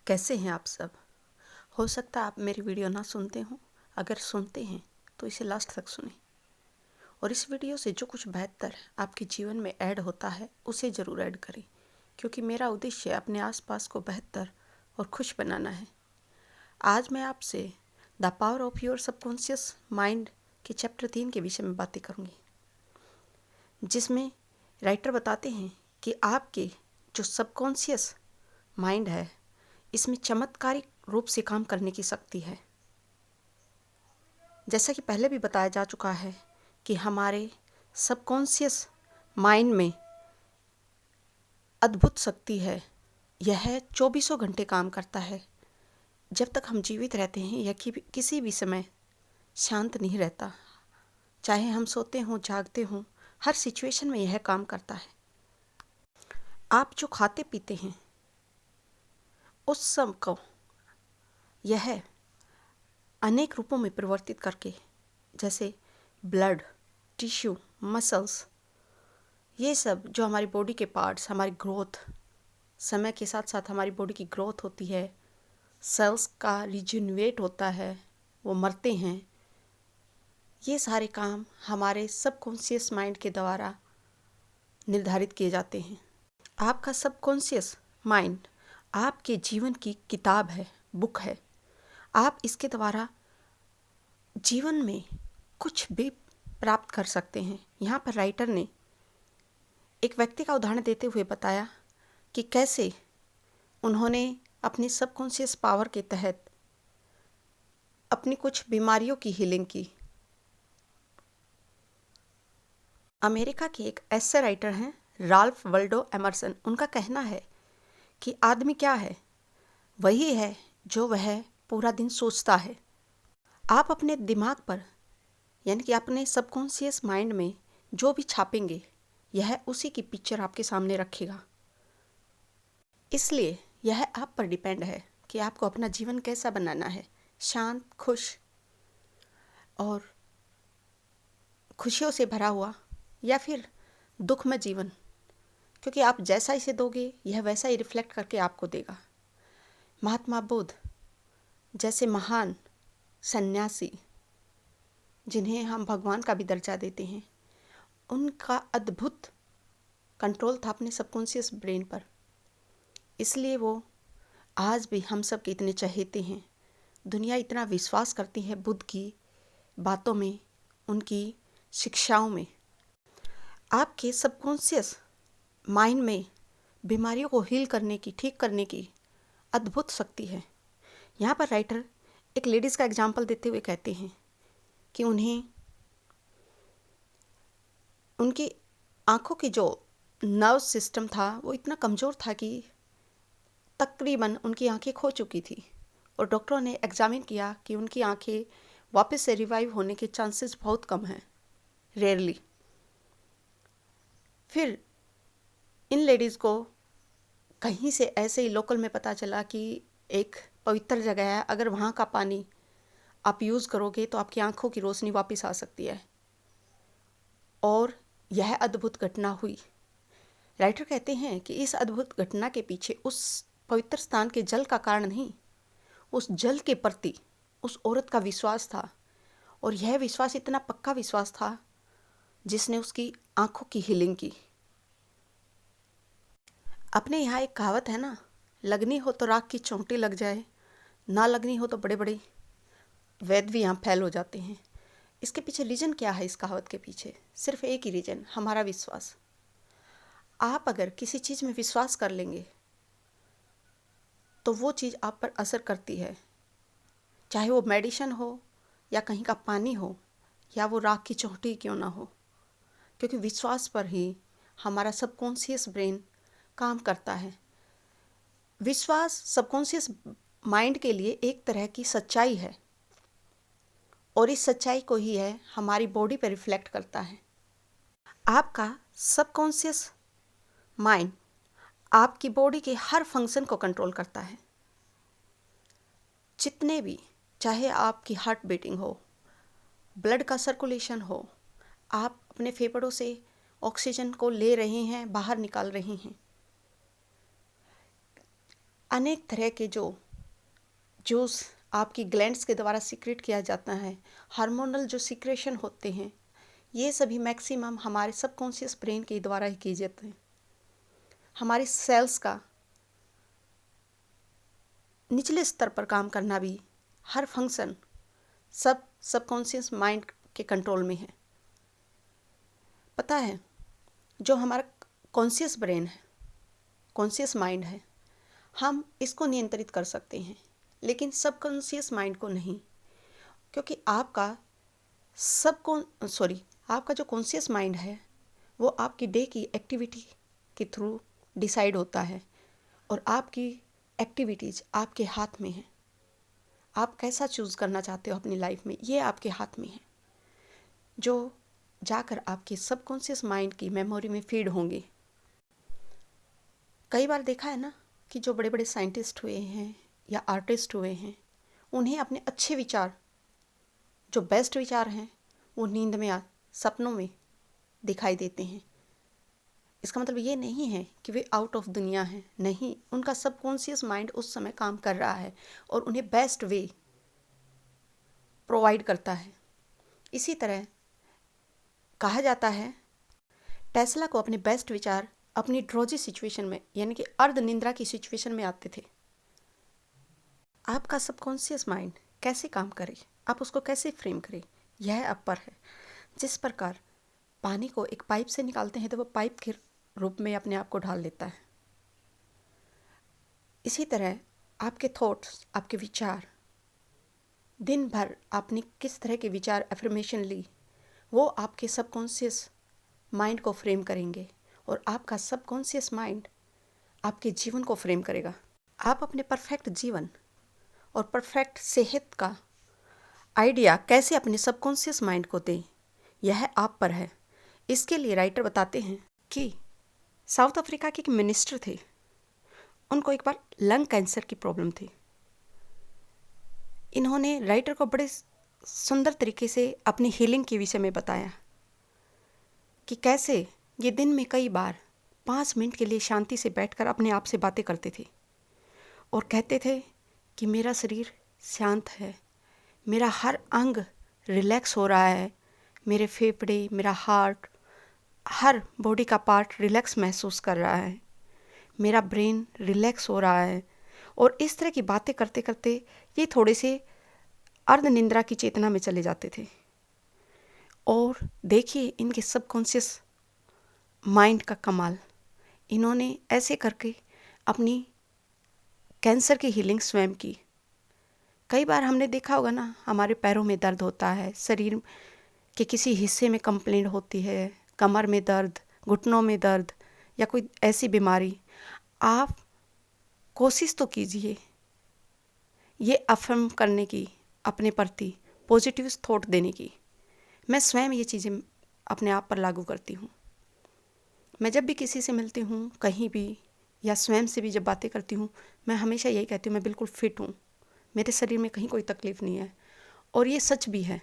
कैसे हैं आप सब। हो सकता है आप मेरी वीडियो ना सुनते हों। अगर सुनते हैं तो इसे लास्ट तक सुनें और इस वीडियो से जो कुछ बेहतर आपके जीवन में ऐड होता है उसे ज़रूर ऐड करें, क्योंकि मेरा उद्देश्य अपने आसपास को बेहतर और खुश बनाना है। आज मैं आपसे the power of your subconscious mind के चैप्टर 3 के विषय में बातें करूँगी, जिसमें राइटर बताते हैं कि आपके जो सबकॉन्शियस माइंड है इसमें चमत्कारिक रूप से काम करने की शक्ति है। जैसा कि पहले भी बताया जा चुका है कि हमारे सबकॉन्शियस माइंड में अद्भुत शक्ति है। यह 24 घंटे काम करता है। जब तक हम जीवित रहते हैं यह किसी भी समय शांत नहीं रहता। चाहे हम सोते हों जागते हों, हर सिचुएशन में यह काम करता है। आप जो खाते पीते हैं उस सब को यह अनेक रूपों में परिवर्तित करके, जैसे ब्लड, टिश्यू, मसल्स, ये सब जो हमारी बॉडी के पार्ट्स, हमारी ग्रोथ, समय के साथ साथ हमारी बॉडी की ग्रोथ होती है, सेल्स का रिजेन्युएट होता है, वो मरते हैं। ये सारे काम हमारे सबकॉन्शियस माइंड के द्वारा निर्धारित किए जाते हैं। आपका सबकॉन्शियस माइंड आपके जीवन की किताब है, बुक है। आप इसके द्वारा जीवन में कुछ भी प्राप्त कर सकते हैं। यहाँ पर राइटर ने एक व्यक्ति का उदाहरण देते हुए बताया कि कैसे उन्होंने अपनी सबकॉन्शियस पावर के तहत अपनी कुछ बीमारियों की हीलिंग की। अमेरिका के एक एस्से राइटर हैं राल्फ वाल्डो एमर्सन। उनका कहना है कि आदमी क्या है, वही है जो वह पूरा दिन सोचता है। आप अपने दिमाग पर यानी कि अपने सबकॉन्शियस माइंड में जो भी छापेंगे यह उसी की पिक्चर आपके सामने रखेगा। इसलिए यह आप पर डिपेंड है कि आपको अपना जीवन कैसा बनाना है, शांत, खुश और खुशियों से भरा हुआ, या फिर दुखमय जीवन, क्योंकि आप जैसा इसे दोगे यह वैसा ही रिफ्लेक्ट करके आपको देगा। महात्मा बुद्ध जैसे महान सन्यासी, जिन्हें हम भगवान का भी दर्जा देते हैं, उनका अद्भुत कंट्रोल था अपने सबकॉन्शियस ब्रेन पर। इसलिए वो आज भी हम सब के इतने चहेते हैं। दुनिया इतना विश्वास करती है बुद्ध की बातों में, उनकी शिक्षाओं में। आपके सबकॉन्शियस माइंड में बीमारियों को हील करने की, ठीक करने की अद्भुत शक्ति है। यहाँ पर राइटर एक लेडीज़ का एग्जाम्पल देते हुए कहते हैं कि उन्हें उनकी आँखों की जो नर्व सिस्टम था वो इतना कमज़ोर था कि तकरीबन उनकी आंखें खो चुकी थी, और डॉक्टरों ने एग्जामिन किया कि उनकी आंखें वापस से रिवाइव होने के चांसेस बहुत कम हैं, रेयरली। फिर इन लेडीज़ को कहीं से ऐसे ही लोकल में पता चला कि एक पवित्र जगह है, अगर वहाँ का पानी आप यूज़ करोगे तो आपकी आंखों की रोशनी वापस आ सकती है। और यह अद्भुत घटना हुई। राइटर कहते हैं कि इस अद्भुत घटना के पीछे उस पवित्र स्थान के जल का कारण नहीं, उस जल के प्रति उस औरत का विश्वास था। और यह विश्वास इतना पक्का विश्वास था जिसने उसकी आंखों की हीलिंग की। अपने यहाँ एक कहावत है ना, लगनी हो तो राख की चोंटी लग जाए, ना लगनी हो तो बड़े बड़े वैद भी यहाँ फैल हो जाते हैं। इसके पीछे रीज़न क्या है? इस कहावत के पीछे सिर्फ एक ही रीज़न, हमारा विश्वास। आप अगर किसी चीज़ में विश्वास कर लेंगे तो वो चीज़ आप पर असर करती है, चाहे वो मेडिसिन हो या कहीं का पानी हो या वो राख की चोंटी क्यों ना हो, क्योंकि विश्वास पर ही हमारा सबकॉन्शियस ब्रेन काम करता है। विश्वास सबकॉन्शियस माइंड के लिए एक तरह की सच्चाई है, और इस सच्चाई को ही है हमारी बॉडी पर रिफ्लेक्ट करता है। आपका सबकॉन्शियस माइंड आपकी बॉडी के हर फंक्शन को कंट्रोल करता है। जितने भी, चाहे आपकी हार्ट बीटिंग हो, ब्लड का सर्कुलेशन हो, आप अपने फेफड़ों से ऑक्सीजन को ले रहे हैं, बाहर निकाल रहे हैं, अनेक तरह के जो जूस आपकी ग्लैंड्स के द्वारा सीक्रेट किया जाता है, हार्मोनल जो सीक्रेशन होते हैं, ये सभी मैक्सिमम हमारे सबकॉन्शियस ब्रेन के द्वारा ही किए जाते हैं। हमारे सेल्स का निचले स्तर पर काम करना भी, हर फंक्शन सब सबकॉन्शियस माइंड के कंट्रोल में है। पता है, जो हमारा कॉन्शियस ब्रेन है, कॉन्शियस माइंड है, हम इसको नियंत्रित कर सकते हैं, लेकिन सबकॉन्शियस माइंड को नहीं, क्योंकि आपका आपका जो कॉन्शियस माइंड है वो आपकी डे की एक्टिविटी के थ्रू डिसाइड होता है, और आपकी एक्टिविटीज़ आपके हाथ में है। आप कैसा चूज़ करना चाहते हो अपनी लाइफ में, ये आपके हाथ में है, जो जाकर आपके सबकॉन्शियस माइंड की मेमोरी में फीड होंगे। कई बार देखा है ना कि जो बड़े बड़े साइंटिस्ट हुए हैं या आर्टिस्ट हुए हैं, उन्हें अपने अच्छे विचार, जो बेस्ट विचार हैं, वो नींद में, सपनों में दिखाई देते हैं। इसका मतलब ये नहीं है कि वे आउट ऑफ दुनिया हैं, नहीं, उनका सबकॉन्शियस माइंड उस समय काम कर रहा है और उन्हें बेस्ट वे प्रोवाइड करता है। इसी तरह कहा जाता है, टेस्ला को अपने बेस्ट विचार अपनी ड्रोजी सिचुएशन में, यानी कि अर्ध निंद्रा की सिचुएशन में आते थे। आपका सबकॉन्शियस माइंड कैसे काम करे, आप उसको कैसे फ्रेम करें, यह आप पर है। जिस प्रकार पानी को एक पाइप से निकालते हैं तो वो पाइप के रूप में अपने आप को ढाल लेता है, इसी तरह आपके थॉट्स, आपके विचार, दिन भर आपने किस तरह के विचार, एफर्मेशन ली, वो आपके सबकॉन्शियस माइंड को फ्रेम करेंगे, और आपका सबकॉन्शियस माइंड आपके जीवन को फ्रेम करेगा। आप अपने परफेक्ट जीवन और परफेक्ट सेहत का आइडिया कैसे अपने सबकॉन्शियस माइंड को दें, यह आप पर है। इसके लिए राइटर बताते हैं कि साउथ अफ्रीका के एक मिनिस्टर थे, उनको एक बार लंग कैंसर की प्रॉब्लम थी। इन्होंने राइटर को बड़े सुंदर तरीके से अपनी हीलिंग के विषय में बताया कि कैसे ये दिन में कई बार 5 मिनट के लिए शांति से बैठकर अपने आप से बातें करते थे और कहते थे कि मेरा शरीर शांत है, मेरा हर अंग रिलैक्स हो रहा है, मेरे फेफड़े, मेरा हार्ट, हर बॉडी का पार्ट रिलैक्स महसूस कर रहा है, मेरा ब्रेन रिलैक्स हो रहा है। और इस तरह की बातें करते करते ये थोड़े से अर्ध निंद्रा की चेतना में चले जाते थे। और देखिए इनके सबकॉन्शियस माइंड का कमाल, इन्होंने ऐसे करके अपनी कैंसर की हीलिंग स्वयं की। कई बार हमने देखा होगा ना, हमारे पैरों में दर्द होता है, शरीर के किसी हिस्से में कंप्लेंट होती है, कमर में दर्द, घुटनों में दर्द या कोई ऐसी बीमारी, आप कोशिश तो कीजिए ये अफर्म करने की, अपने प्रति पॉजिटिव थॉट देने की। मैं स्वयं ये चीज़ें अपने आप पर लागू करती हूँ। मैं जब भी किसी से मिलती हूँ, कहीं भी, या स्वयं से भी जब बातें करती हूँ, मैं हमेशा यही कहती हूँ, मैं बिल्कुल फिट हूँ, मेरे शरीर में कहीं कोई तकलीफ़ नहीं है। और ये सच भी है।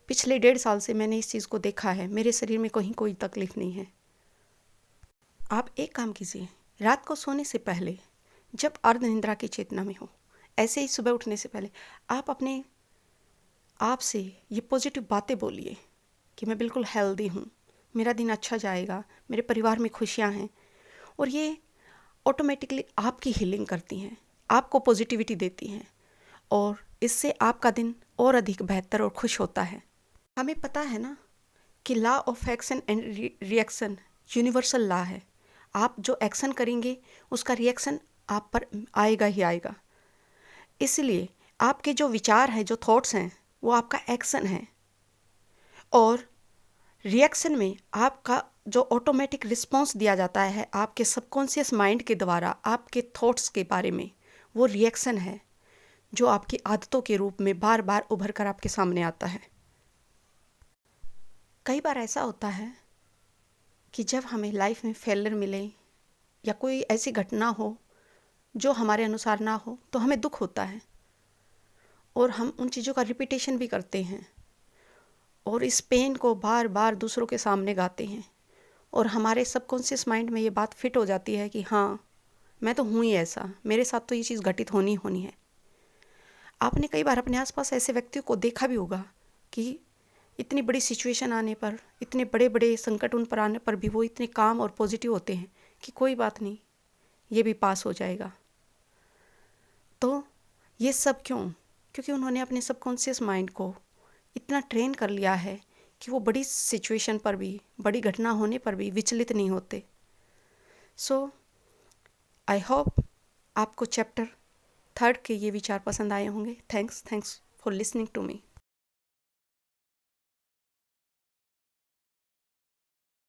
पिछले 1.5 साल से मैंने इस चीज़ को देखा है, मेरे शरीर में कहीं कोई तकलीफ़ नहीं है। आप एक काम कीजिए, रात को सोने से पहले जब अर्ध निंद्रा की चेतना में हो, ऐसे ही सुबह उठने से पहले आप अपने आप से ये पॉजिटिव बातें बोलिए कि मैं बिल्कुल हेल्दी हूँ, मेरा दिन अच्छा जाएगा, मेरे परिवार में खुशियाँ हैं। और ये ऑटोमेटिकली आपकी हीलिंग करती हैं, आपको पॉजिटिविटी देती हैं, और इससे आपका दिन और अधिक बेहतर और खुश होता है। हमें पता है ना कि law of action and reaction universal law है। आप जो एक्शन करेंगे उसका रिएक्शन आप पर आएगा ही आएगा। इसलिए आपके जो विचार हैं, जो थॉट्स हैं, वो आपका एक्शन है, और रिएक्शन में आपका जो ऑटोमेटिक रिस्पॉन्स दिया जाता है आपके सबकॉन्शियस माइंड के द्वारा आपके थॉट्स के बारे में, वो रिएक्शन है जो आपकी आदतों के रूप में बार बार उभर कर आपके सामने आता है। कई बार ऐसा होता है कि जब हमें लाइफ में फेलियर मिले या कोई ऐसी घटना हो जो हमारे अनुसार ना हो, तो हमें दुख होता है और हम उन चीज़ों का रिपीटेशन भी करते हैं और इस पेन को बार बार दूसरों के सामने गाते हैं, और हमारे सबकॉन्शियस माइंड में ये बात फिट हो जाती है कि हाँ, मैं तो हूँ ही ऐसा, मेरे साथ तो ये चीज़ घटित होनी ही होनी है। आपने कई बार अपने आसपास ऐसे व्यक्तियों को देखा भी होगा कि इतनी बड़ी सिचुएशन आने पर, इतने बड़े बड़े संकट उन पर आने पर भी वो इतने काम और पॉजिटिव होते हैं कि कोई बात नहीं, ये भी पास हो जाएगा। तो ये सब क्यों? क्योंकि उन्होंने अपने सबकॉन्शियस माइंड को इतना ट्रेन कर लिया है कि वो बड़ी सिचुएशन पर भी, बड़ी घटना होने पर भी विचलित नहीं होते। सो आई होप आपको चैप्टर 3 के ये विचार पसंद आए होंगे। Thanks for listening to me.